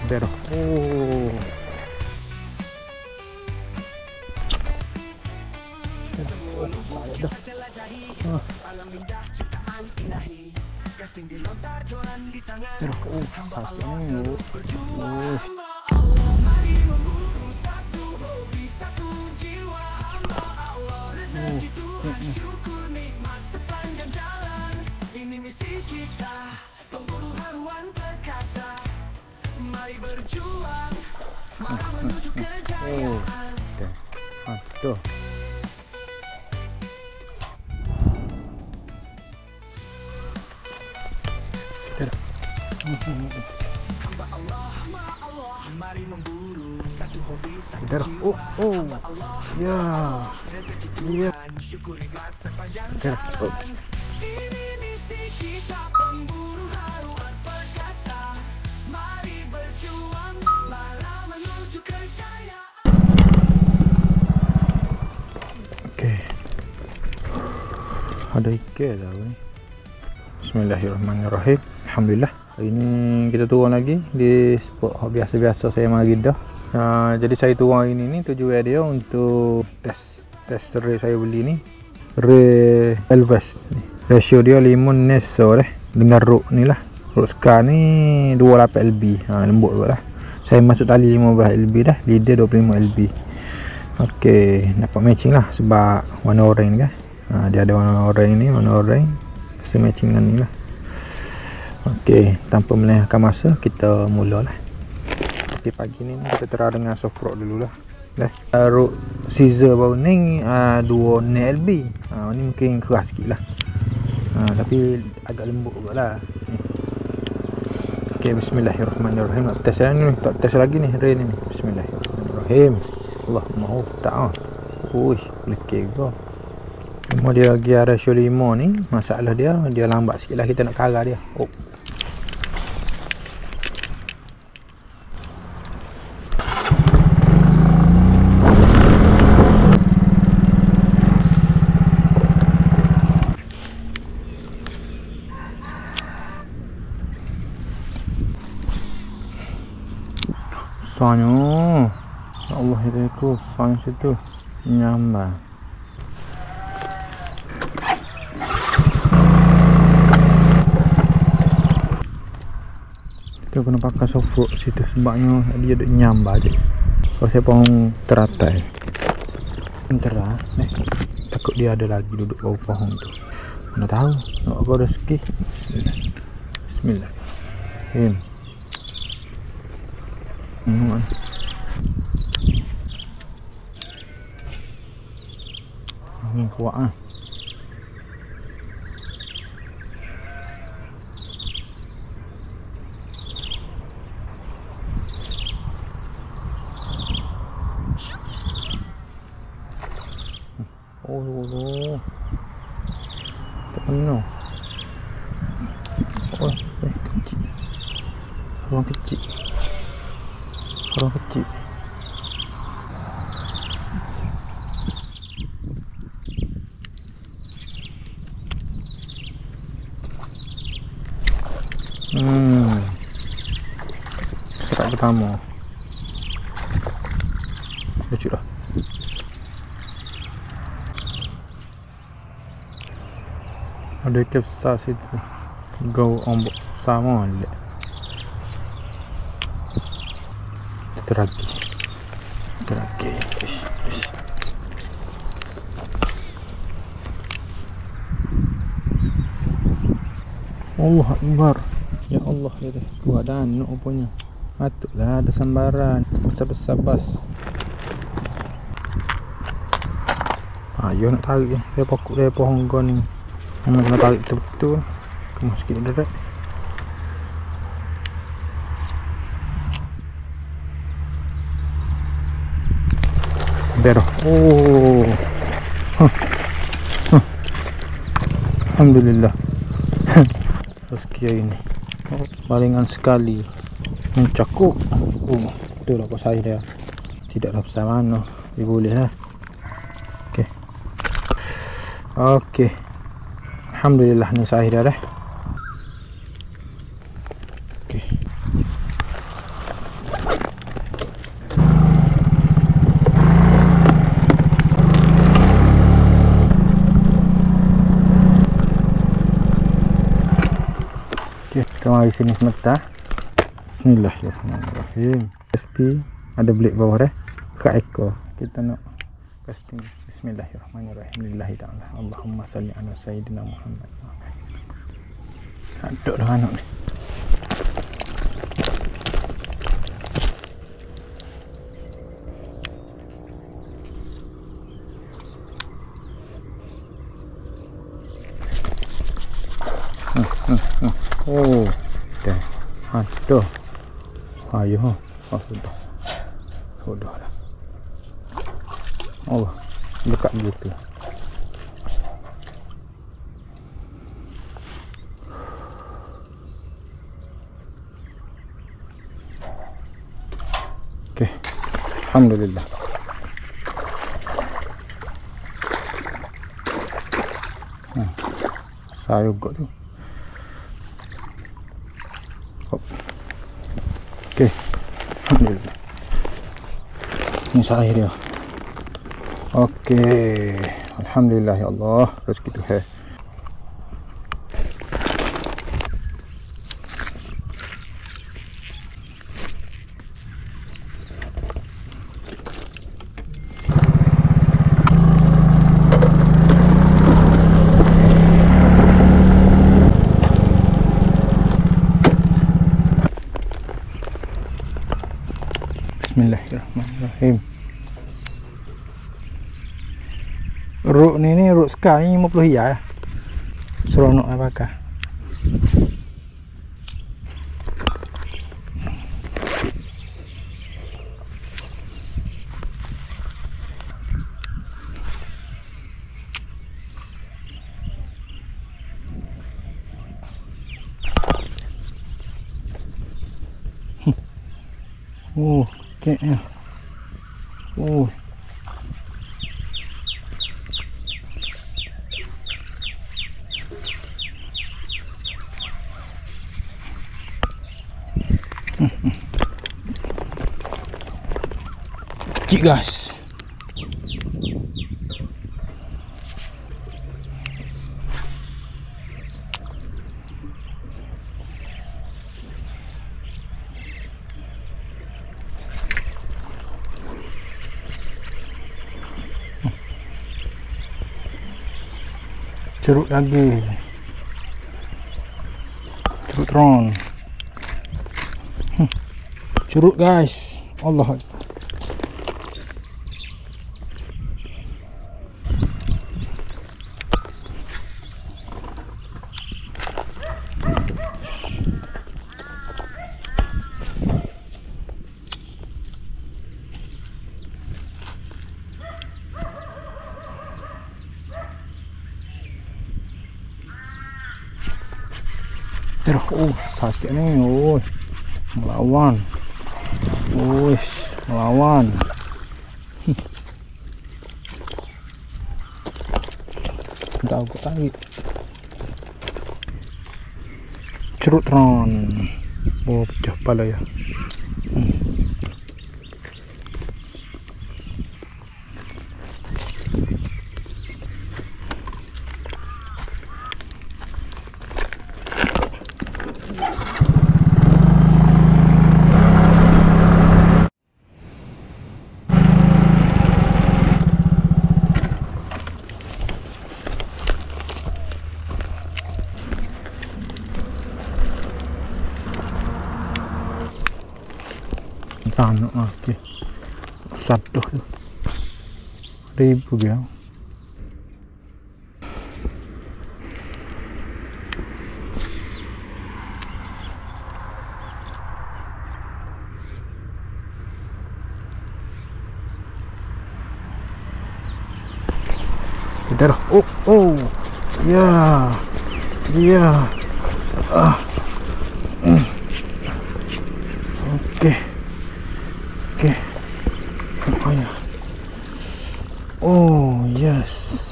Beroh. Oh. Beroh. Hasilnya. Ini misi kita, pemburu haruan perkasa. Mari berjuang, marah menuju kejayaan. Aduh. Hamba Allah, mari memburu satu hobi, satu jiwa. Oh. Ya. Rezeki Tuhan, syukur nikmat sepanjang jalan. Ini misi kita, pemburu haruan perkasa. Mari berjuang, marah menuju kejayaan. Okey. Ada ikan dah ni. Bismillahirrahmanirrahim. Alhamdulillah. Hari ni kita turun lagi di spot biasa-biasa saya mari dah. Jadi saya turun hari ni tujuan dia untuk test ray saya beli ni. Ray Elvis. Ratio dia 5 neso dengan rod ni lah. Rod Scar ni 28 LB. Lembut juga lah. Saya masuk tali 15 LB dah. Leader 25 LB. Okey, dapat matching lah sebab warna orange kan. Dia ada warna orange ni, warna orange. Saya matching dengan ni lah. Okey, tanpa melengahkan masa kita mulalah. Okey, pagi ni kita try dengan soft rock dululah. Rod scissor baru ni 2 LB. Ni mungkin keras sikit lah. Tapi agak lembut juga lah. Okey, bismillahirrahmanirrahim. Nak test ni, tak test lagi ni ray ni. Bismillahirrahmanirrahim. Allahumma ta'ala. Uish, lekeh juga. Cuma dia gear ratio 5 ni, masalah dia lambat sikit lah kita nak karah dia. Oh. Besarnya. Ya Allah, itu besarnya situ. Nyambar. Kita kena pakai soft rock situ sebabnya dia duk nyambar je. Kalau saya pohon teratai. Entera, takut dia ada lagi duduk bawah pohon tu. Mana tahu, nak kau rezeki. Bismillah. Bismillah. Angin kuat ah. Oh. Tak penuh. Oh, kecil. Ruang kecil. Ruang kecil. Serat pertama. Lucu dah. Ada ikan besar situ. Gau ombak sama le. Teragi. Ish. Allah Akbar. Ya Allah, ya teh. Kuat dan nak apanya. Patutlah ada sambaran besar-besar bas. Yo nak tarik dia pokok dia pohon gon ni. Nak tarik betul-betul. Kemas sikit dekat. Beroh. Oh. Alhamdulillah. Rezeki ini. Balingan sekali. Mencakup. Betul lah kau saya dia. Tidak ada besar mana. Dia boleh lah. Okey. Alhamdulillah ni sahih dah dah. Okey. Kita mari sini sebentar. Bismillahirrahmanirrahim. SP ada belik bawah dah. Kat ekor. Kita nak casting. Bismillahirrahmanirrahim. Lillahi ta'ala. Allahumma salli ala sayyidina Muhammad. Aduk dah anak ni. Oh, dah. Aduh. Ayo. Oh, sudah. Sudah dah. Oh, dekat gitu. Okey. Alhamdulillah. Saya juga tu. Okey. Alhamdulillah. Ini saya dia. Okey. Alhamdulillah ya Allah. Rezeki Tuhan. Bismillahirrahmanirrahim. Ruk ni ruk sekar ni 50 hiyah. Seronok lah bakar. Oh, keknya. Oh. Cik guys. Ceruk lagi. Ceruk tron. Ceruk guys. Allah. Oh, sakit ni. Oh, melawan. Oh, melawan. Dah aku tarik. Cerut tron. Oh, pecah kepala ya. Tanah okey. Satu tu. Ribu dia. Sudah. Oh. Ya. Ya. Okey. Okey. Ayah. Oh, yes.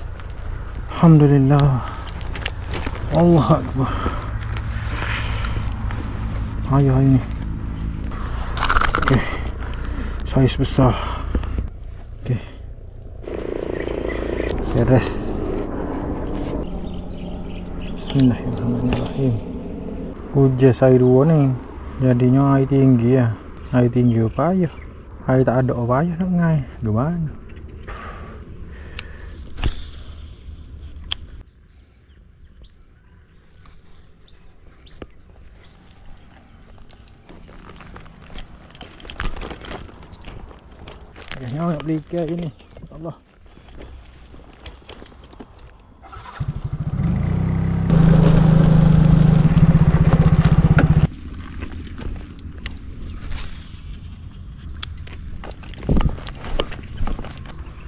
Alhamdulillah. Allah Akbar. Ayah ini. Okey. Saiz besar. Okey. Beres. Bismillahirrahmanirrahim. Hujan air 2 ni. Jadinya air tinggi ya. Air tinggi apa ya? Air tak ada apa ya nak ngai. Gimana? Kayaknya nak beli ikan ini. Allah.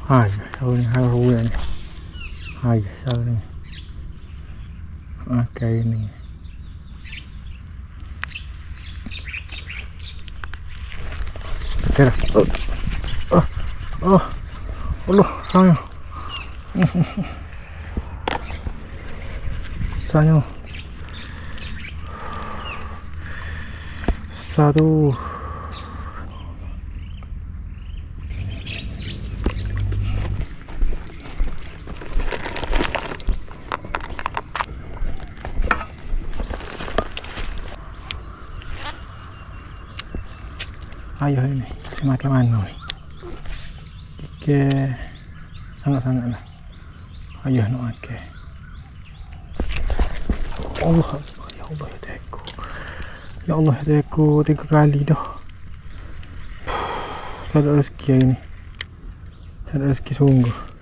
Hai, sao ni haru ni. Hai, sao ni. Okey ni. Kira. Allah, sayang. Sayang. Satu. Ayo ini, semakin mana ni? Oke, sangat-sangat lah. Ayo nak makan. Allah, ya Allah ya Tuhanku. Ya Allah ya Tuhanku, 3 kali dah. Tak ada rezeki hari ni. Tak ada rezeki sungguh.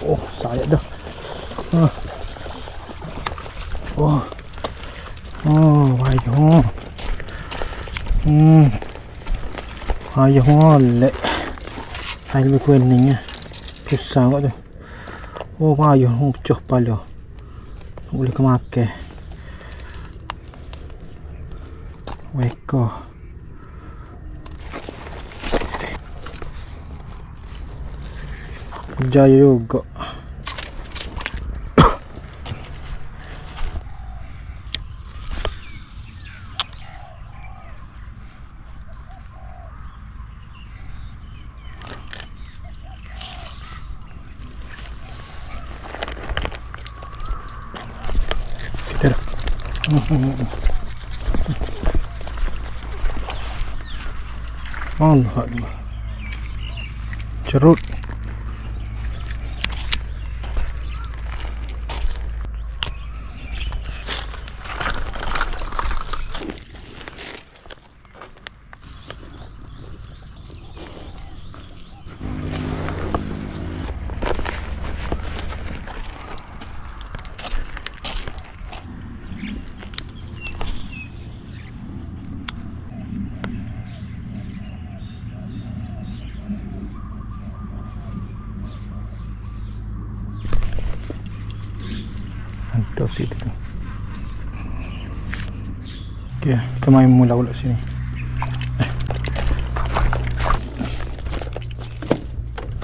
Oh, sayap dah. Ayuh. Ayuh lek. Hai lebih kuning ya. Pisang kat tu. Oh, ayuh pecah kepala. Boleh ke makan. Weko. Jaya juga. Allah Allah. Cerut. Mantap situ tu. Okey, kita main mula pula sini.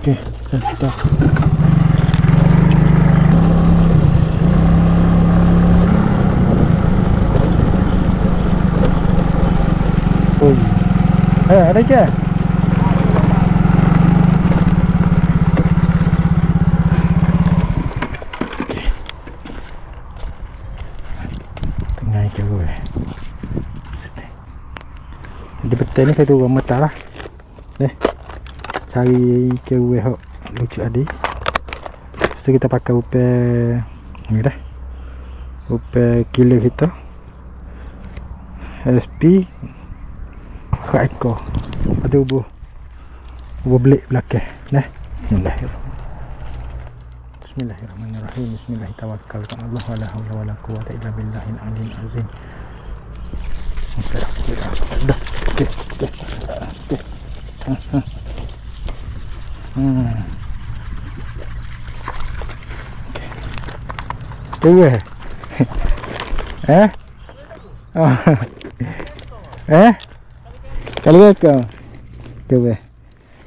Okey, kita ada ke? Di betul ni saya turun mata lah. Cari kewe hok lucu adi. So kita pakai upe ni dah. Upe killer kita. SP Khaiko. Ada ubuh belik belakang. Bismillahirrahmanirrahim. Bismillahirrahmanirrahim. Allah wala haula wala quwwata illa billahil aliyyil azim. Okey. Kewe. Kalau ke kewe.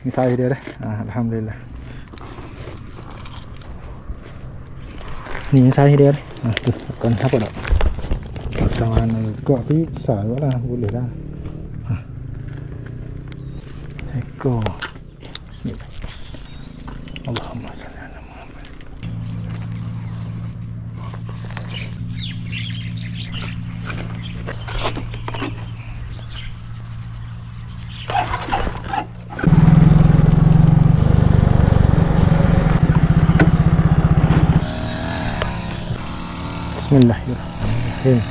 Ni saya dia dah. Alhamdulillah. Ni yang saya dia. Nah, tu akan apa dak? Pasangan kok bisa lah, boleh lah. Seko. Bismillah. Allahumma salli ala Muhammad. Bismillahirrahmanirrahim.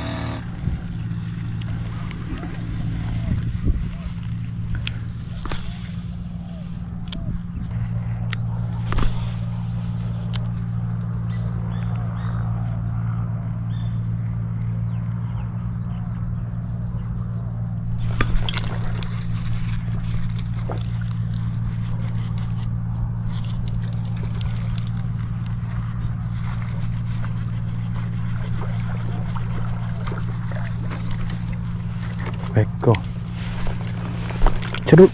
Beko. Cerut.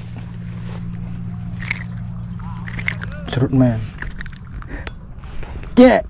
Cerut man. Yeah.